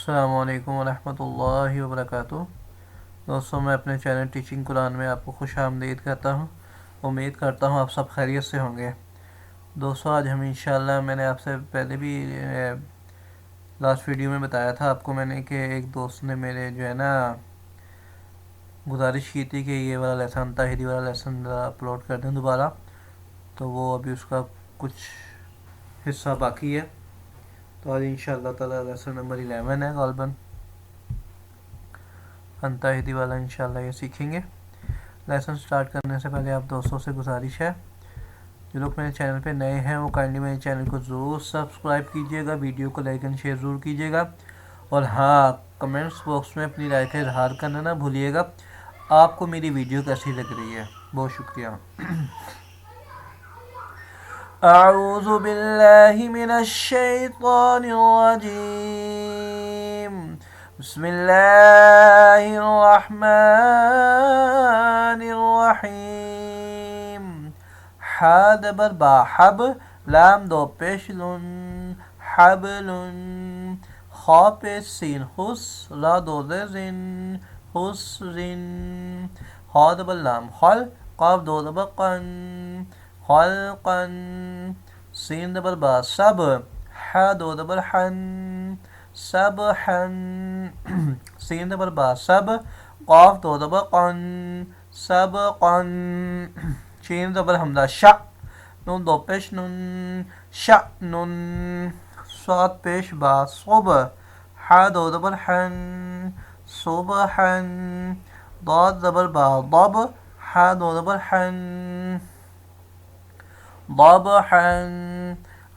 السلام علیکم ورحمۃ اللہ وبرکاتہ۔ دوستوں، میں اپنے چینل ٹیچنگ قرآن میں آپ کو خوش آمدید کرتا ہوں۔ امید کرتا ہوں آپ سب خیریت سے ہوں گے۔ دوستوں، آج ہم انشاءاللہ، میں نے آپ سے پہلے بھی لاسٹ ویڈیو میں بتایا تھا آپ کو میں نے کہ ایک دوست نے میرے جو ہے نا گزارش کی تھی کہ یہ والا لیسن طاہری والا لیسن اپلوڈ کر دیں دوبارہ، تو وہ ابھی اس کا کچھ حصہ باقی ہے۔ تو آج انشاءاللہ تعالیٰ لیسن نمبر 11 ہے غالباً، انتہیدی والا انشاءاللہ یہ سیکھیں گے۔ لیسن سٹارٹ کرنے سے پہلے آپ دوستوں سے گزارش ہے، جو لوگ میرے چینل پہ نئے ہیں وہ کائنڈلی میرے چینل کو ضرور سبسکرائب کیجیے گا، ویڈیو کو لائک اینڈ شیئر ضرور کیجیے گا، اور ہاں، کمنٹس باکس میں اپنی رائے کا اظہار کرنا نہ بھولیے گا، آپ کو میری ویڈیو کیسی لگ رہی ہے۔ بہت شکریہ۔ اعوذ باللہ من الشیطان الرجیم، بسم اللہ الرحمن الرحیم۔ حادبر با حب، لام دو پیش لن، حبل، خا پیش سین خس، را دو زن، خسرن، خادبر لام خل، قاف دو دبر قن، خلقا، سین دبر با سب، ح دو دبر حن، سبحا، سین دبر با سب، قاف دو دبر قن، سبقا، شین دبر حمزہ شع، نون دو پیش نون، شأن، صاد پیش با صب، ح دو دبر حن، صبحا، ضاد زبر با ضب، ح دو دبر حن، ضبحا،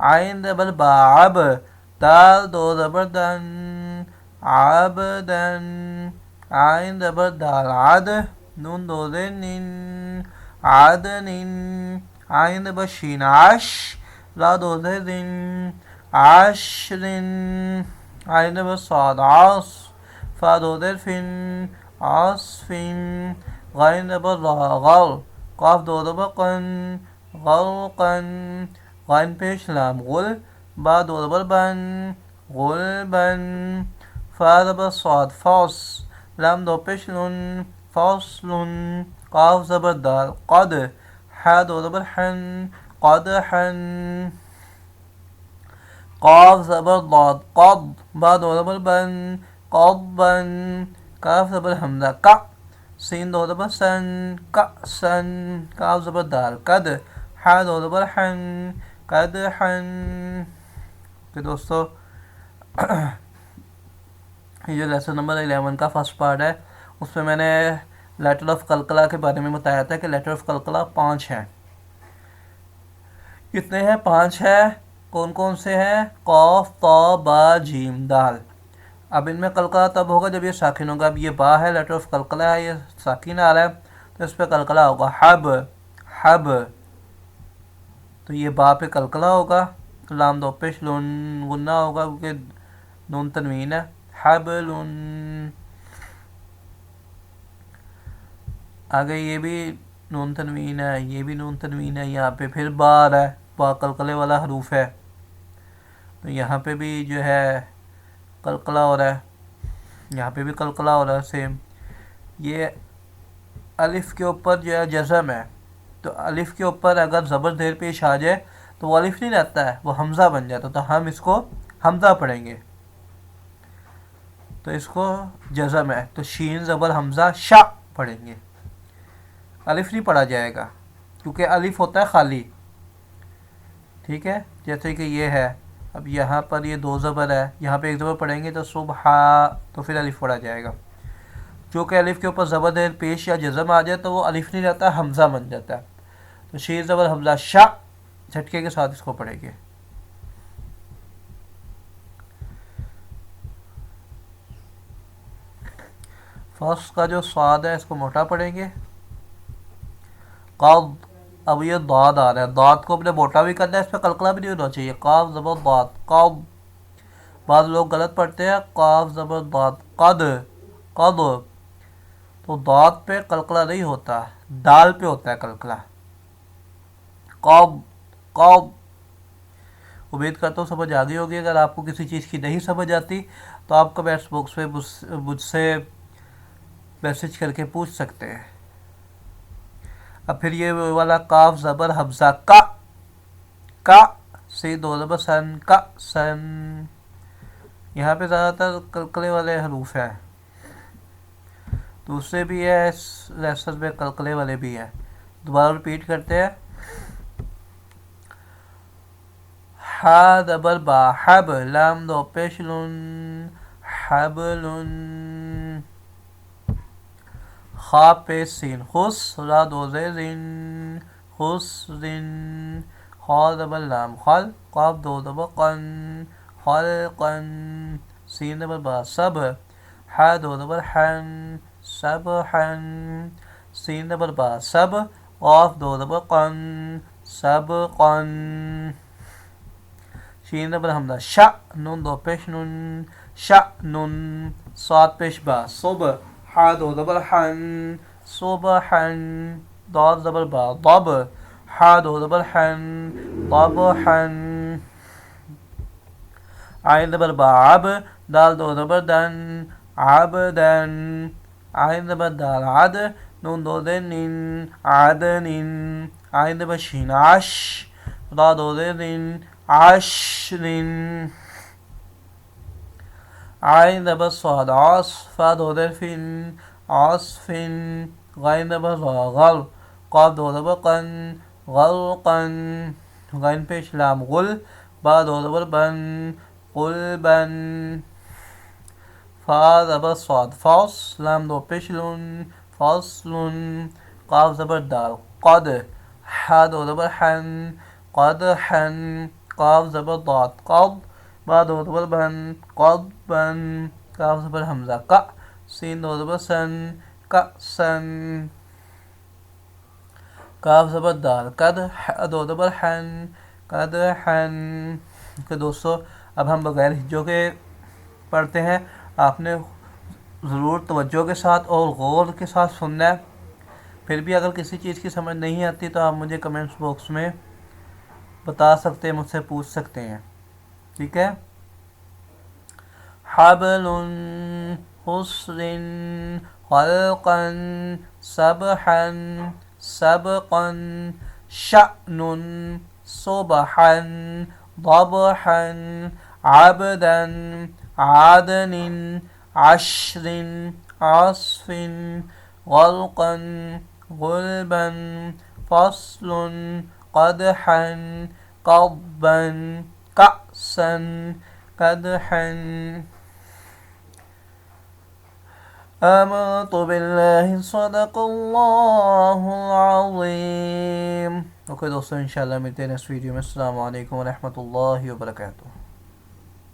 عین زبر با عب، دال دو زبر دن، عبدن، عین زبر دال عد، نون دو زن، عدن، عین زبر شین عش، را دو زن، عشر، عین زبر صاد عص، فا دو زرف، عصف، غین زبر را غر، قاف دو زبر قن، غرقا، غین پیش لام غل، با دو زبر بن، غلبا، فا زبر صاد فص، لام دو پیش لن، فصل، قاف زبر دال قد، ح دو زبر حن، قدحا، قاف زبر ضاد قض، با دو زبر بن، قضبا، کاف زبر حمزہ کا، سین دو زبر سن، کأسا، کاف زبر دال قد، ح دو زبر حن، قدحا۔ کہ دوستو، یہ جو لیسن نمبر 11 کا فرسٹ پارٹ ہے، اس میں میں نے لیٹر آف قلقلہ کے بارے میں بتایا تھا کہ لیٹر آف قلقلہ 5 ہیں۔ کتنے ہیں؟ 5 ہے۔ کون کون سے ہیں؟ قاف، طا، با، جیم، دال۔ اب ان میں قلقلہ تب ہوگا جب یہ ساکن ہوگا۔ اب یہ با ہے، لیٹر آف قلقلہ ہے، یہ ساکن آ رہا ہے تو اس پہ قلقلہ ہوگا، حب، حب، تو یہ با پہ قلقلہ ہوگا، لام دو پیش لن، غنہ ہوگا کیونکہ نون تنوین ہے، حبل۔ آگے یہ بھی نون تنوین ہے، یہ بھی نون تنوین ہے، یہاں پہ پھر با آ رہا ہے، با قلقلے والا حروف ہے، تو یہاں پہ بھی جو ہے قلقلہ ہو رہا ہے، یہاں پہ بھی قلقلہ ہو رہا ہے سیم۔ یہ الف کے اوپر جو ہے جزم ہے، تو الف کے اوپر اگر زبر زیر پیش آ جائے تو وہ الف نہیں رہتا ہے، وہ حمزہ بن جاتا ہے، تو ہم اس کو حمزہ پڑھیں گے، تو اس کو جزم ہے، تو شین زبر حمزہ شا پڑھیں گے، الف نہیں پڑھا جائے گا کیونکہ الف ہوتا ہے خالی، ٹھیک ہے، جیسے کہ یہ ہے، اب یہاں پر یہ 2 زبر ہے، یہاں پہ ایک زبر پڑھیں گے تو صبح، تو پھر الف پڑھا جائے گا، جو کہ الف کے اوپر زبر دیر پیش یا جزم آ جائے تو وہ الف نہیں رہتا، حمزہ بن جاتا ہے، تو شین زبر حمزہ شا، جھٹکے کے ساتھ اس کو پڑھیں گے۔ فرسٹ کا جو صاد ہے اس کو موٹا پڑھیں گے، قاف، اب یہ ضاد آ رہا ہے، ضاد کو اپنے موٹا بھی کرنا ہے، اس پہ قلقلہ بھی نہیں ہونا چاہیے، قاف زبر ضاد قاف، بعض لوگ غلط پڑھتے ہیں، قاف زبر ضاد قد، قد، تو ضاد پہ قلقلہ نہیں ہوتا، دال پہ ہوتا ہے قلقلہ، قاب، قاب۔ امید کرتا ہوں سمجھ آ گئی ہوگی، اگر آپ کو کسی چیز کی نہیں سمجھ آتی تو آپ کمنٹس باکس میں مجھ سے میسج کر کے پوچھ سکتے ہیں. اب پھر یہ والا کاف زبر حمزہ کا سین دو زبر سن کا سن. یہاں پہ زیادہ تر قلقلے والے حروف ہیں، دوسرے بھی ہے اس لیسن میں قلقلے والے بھی ہیں. دوبارہ ریپیٹ کرتے ہیں. حا زبر با حب لام دو پیش لن حبل. خا پہ سین خس را دو زین خسرن. خا زبر لام خل قاف دو زبر قن خلقن. سین زبر با سب حا دو زبر حن سبحن. سین زبر با سب قاف دو زبر قن سبقن. شین زبر حمزہ شا نون دو پیش نون شأنن. صاد پیش با صب حا دو زبر حن صبحن. ضاد زبر با ضب حا دو زبر حن ضبحن. عین زبر با عب دال دو زبر دن عبدن. عین زبر دال عد نون دو زین عدن. عین زبر شین عش را دو زین عشر. عین زبر صاد عاص فا دو زبر فن عاصف. غین زبر را غل قاف دو زبر قن غلقن. غین پیش لام غل با دو زبر بن قلبن. فا زبر صاد فاص لام دو پیش لن فاصلن. قاف زبر دال قد حا دو زبر حن قدحن. قاف زبر ضاد قض با دو زبر بن قضبن. کاف زبر حمزہ کا سین دو زبر سن کأسن. کاف زبر دال قد حا دو زبر حن قدحن. کہ دوستو اب ہم بغیر ہجوں کے پڑھتے ہیں. آپ نے ضرور توجہ کے ساتھ اور غور کے ساتھ سننا ہے. پھر بھی اگر کسی چیز کی سمجھ نہیں آتی تو آپ مجھے کمنٹس باکس میں بتا سکتے ہیں، مجھ سے پوچھ سکتے ہیں. ٹھیک ہے. حبل خسر خلقا سبحا سبقا شأن صبحا ضبحا عبدا عدن عشر عصف غلقا غلبا فصل قدحا قضبا كأسا قدحا. آمنت باللہ صدق اللہ العظیم. اوکے دوستو، انشاءاللہ ملتے ہیں نیکسٹ ویڈیو میں. السلام علیکم ورحمۃ اللہ وبرکاتہ.